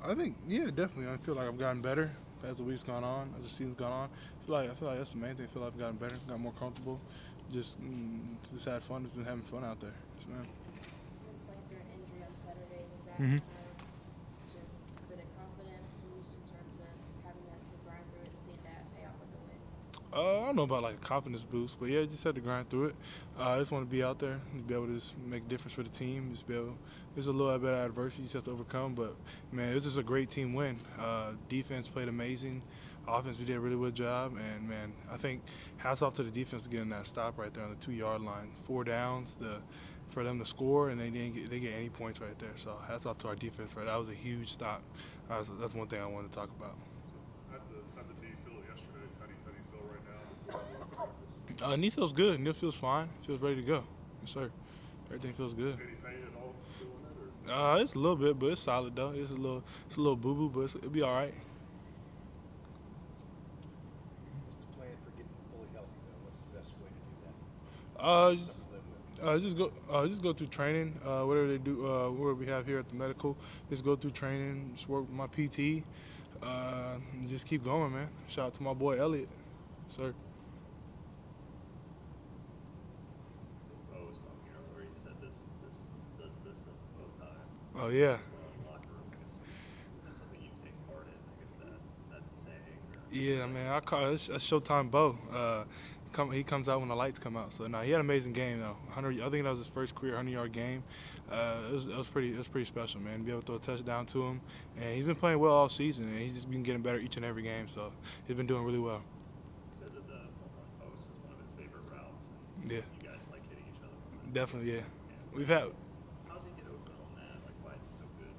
I think, yeah, definitely. I feel like I've gotten better as the week's gone on, as the season's gone on. I feel like that's the main thing. I feel like I've gotten better, got more comfortable. Just had fun. Just been having fun out there. Yes, man. And then playing through an injury on Saturday, was that Mm-hmm. kind of just a bit of confidence boost in terms of having to grind through it and seeing that pay off with a win? I don't know about like a confidence boost, but yeah, just had to grind through it. I just want to be out there, just be able to just make a difference for the team. Just be able, there's a little bit of adversity you just have to overcome, but man, this is a great team win. Defense played amazing. Offense, we did a really good job, and man, I think hats off to the defense getting that stop right there on the 2 yard line. 4 downs, for them to score, and they get any points right there. So hats off to our defense. Right, that was a huge stop. That's one thing I wanted to talk about. How did you feel yesterday? How do you feel right now before you go into practice? Knee feels good. Knee feels fine. Feels ready to go. Yes, sir. Everything feels good. Any pain at all doing it, or It's a little bit, but it's solid though. It's a little boo boo, but it'll be all right. What's the plan for getting fully healthy, though? What's the best way to do that? Uh, Something just, to live with. just go through training. Whatever they do, whatever we have here at the medical, just go through training. Just work with my PT. And just keep going, man. Shout out to my boy Elliot, sir. I was talking earlier. He said this does bow tie. Oh yeah, As well in the locker room. Is that something you take part in? I guess that saying. yeah, man. I call it a Showtime Bo. He comes out when the lights come out. So he had an amazing game though. 100. I think that was his first career 100-yard game. It was pretty special, man. To be able to throw a touchdown to him, and he's been playing well all season, and he's just been getting better each and every game. So he's been doing really well. He said that the home run post is one of his favorite routes, and Yeah, you guys like hitting each other from it. definitely. Yeah, Yeah. we've had. How's he get open on that? Like, why is he so good?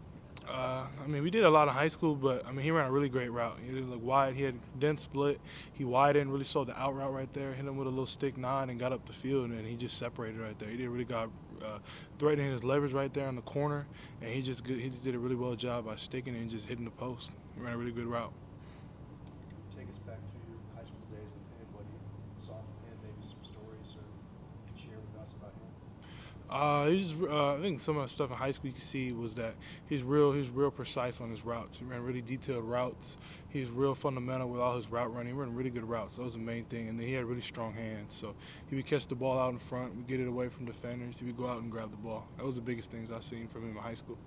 I mean, we did a lot of high school, but I mean, he ran a really great route. He did look wide. He had dense split. He widened, really saw the out route right there. Hit him with a little stick nine and got up the field, and he just separated right there. He did really got threatening his leverage right there in the corner, and he just did a really well job by sticking it and just hitting the post. He ran a really good route. Take us back to your high school days with him. What you saw from him, maybe some stories or you can share with us about him. I think some of the stuff in high school you could see was that he was real precise on his routes. He ran really detailed routes. He was real fundamental with all his route running. He ran really good routes. That was the main thing. And then he had really strong hands. So he would catch the ball out in front, would get it away from defenders. He would go out and grab the ball. That was the biggest things I've seen from him in high school.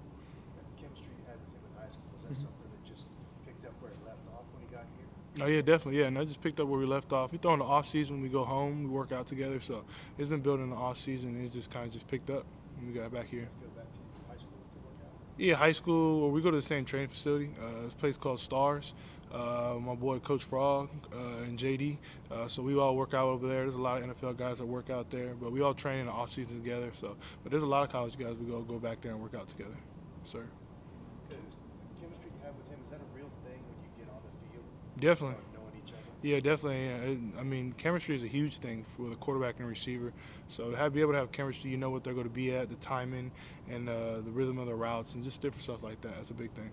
That chemistry you had with him in high school, is that something that just picked up where it left off when he got here? Oh yeah, definitely. Yeah, and I just picked up where we left off. We throw in the off season when we go home. We work out together. So it's been building in the off season. And it just kind of just picked up when we got back here. Let's go back to high school to work out. Yeah, high school. Or we go to the same training facility. This place called Stars. My boy Coach Frog and JD. So we all work out over there. There's a lot of NFL guys that work out there, but we all train in the off season together. So, but there's a lot of college guys we go back there and work out together, sir. Good. The chemistry you have with him, is that a real thing when you get on the field? Definitely. Start knowing each other? Yeah, definitely. Yeah. I mean, chemistry is a huge thing for the quarterback and receiver. So to be able to have chemistry, you know what they're going to be at, the timing, and the rhythm of the routes, and just different stuff like that. That's a big thing.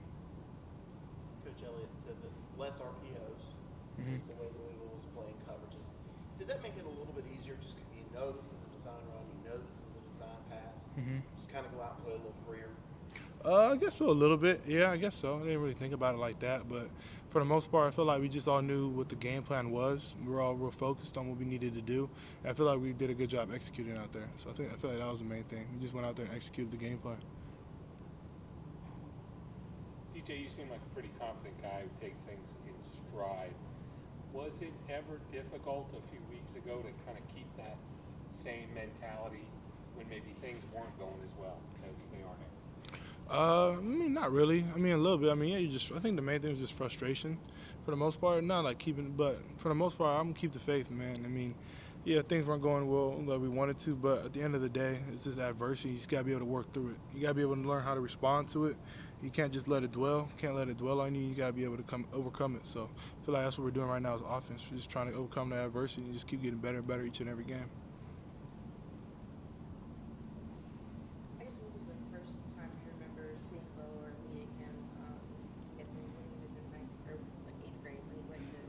Coach Elliott said that less RPOs Mhm. is the way Louisville was playing coverages. Did that make it a little bit easier just because you know this is a design run, you know this is a design pass, just kind of go out and play a little freer? I guess so, a little bit. Yeah, I guess so. I didn't really think about it like that, but for the most part, I feel like we just all knew what the game plan was. We were all real focused on what we needed to do. And I feel like we did a good job executing out there. So I feel like that was the main thing. We just went out there and executed the game plan. DJ, you seem like a pretty confident guy who takes things in stride. Was it ever difficult a few weeks ago to kind of keep that same mentality when maybe things weren't going as well as they are now? I mean, not really. I mean, a little bit. I mean, yeah, I think the main thing was just frustration for the most part. Not like but for the most part, I'm going to keep the faith, man. I mean, yeah, things weren't going well like we wanted to, but at the end of the day, it's just adversity. You just got to be able to work through it. You got to be able to learn how to respond to it. You can't just let it dwell. You can't let it dwell on you. You got to be able to overcome it. So I feel like that's what we're doing right now as offense. We're just trying to overcome the adversity and just keep getting better and better each and every game. I guess what was the first time you remember seeing Bo or meeting him? I guess when he was in high school, or like 8th grade, when he went to,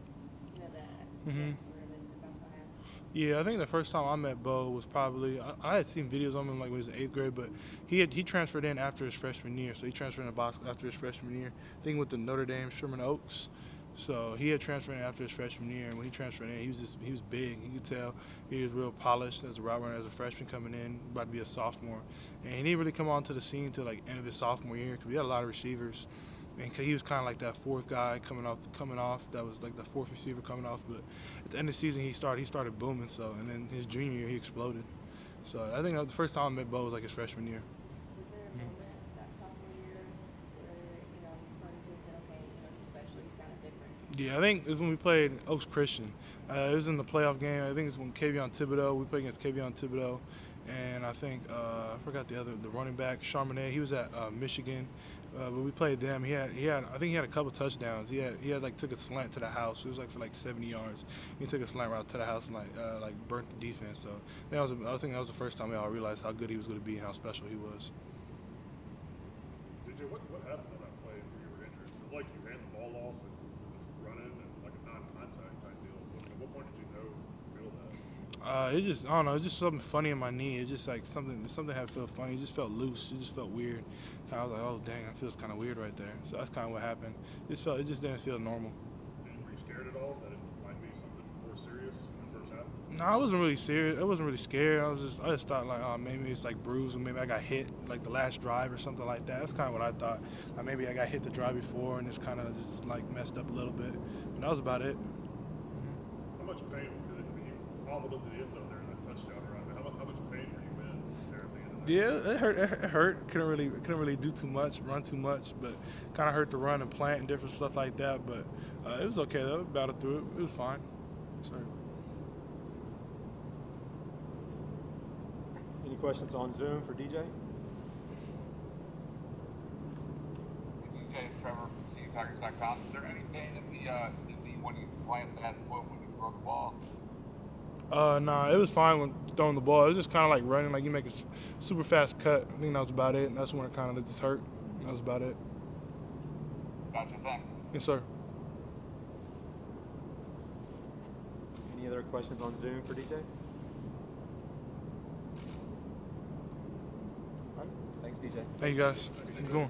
that Mhm. where the basketball house. Yeah, I think the first time I met Bo was probably I had seen videos of him like when he was in 8th grade, but he transferred in after his freshman year, so he transferred in box after his freshman year. I think with the Notre Dame Sherman Oaks. So he had transferred in after his freshman year, and when he transferred in, he was big. You could tell he was real polished as a route runner, as a freshman coming in, about to be a sophomore, and he didn't really come onto the scene till like end of his sophomore year because we had a lot of receivers, and he was kind of like that fourth guy coming off. That was like the fourth receiver coming off. But at the end of the season, he started booming. So, and then his junior year, he exploded. So I think the first time I met Bo was like his freshman year. Was there a moment that sophomore year where, you pointed to and said, okay, he's special, he's kind of different? Yeah, I think it was when we played Oaks Christian. It was in the playoff game. I think it was when Kavion Thibodeau. We played against Kavion Thibodeau, and I think I forgot the running back, Charbonnet. He was at Michigan, but we played them. I think he had a couple touchdowns. He had like took a slant to the house. It was like for like 70 yards. He took a slant route to the house and like burnt the defense. So I think that was the first time we all realized how good he was going to be and how special he was. DJ, what happened on that play where you were injured? It looked like you ran the ball off and just running and like a non-contact type deal. At what point did you feel that? It just I don't know. It just something funny in my knee. It just like something had felt funny. It just felt loose. It just felt weird. I was like, oh dang, that feels kind of weird right there. So that's kind of what happened. It just didn't feel normal. Were you scared at all that it might be something more serious in the first half? No, I wasn't really serious. I wasn't really scared. I just thought like, oh, maybe it's like bruised, or maybe I got hit like the last drive or something like that. That's kind of what I thought. Like maybe I got hit the drive before and it's kind of just like messed up a little bit. But that was about it. How much pain? Because you hobbled into the end zone there in that touchdown run. How much pain were you in there at the end of that? Yeah, it hurt. It hurt. Couldn't really do too much, run too much, but kind of hurt to run and plant and different stuff like that. But it was okay though. Battled through it. It was fine. Sorry. Any questions on Zoom for DJ? DJ, it's Trevor from CTigers.com. Is there any pain in the when you plant that foot when you throw the ball? Nah, it was fine when throwing the ball. It was just kind of like running, like you make a super fast cut. I think that was about it, and that's when it kind of just hurt. That was about it. Gotcha, thanks. Yes, sir. Any other questions on Zoom for DJ? All right. Thanks, DJ. Thank you guys. Keep going.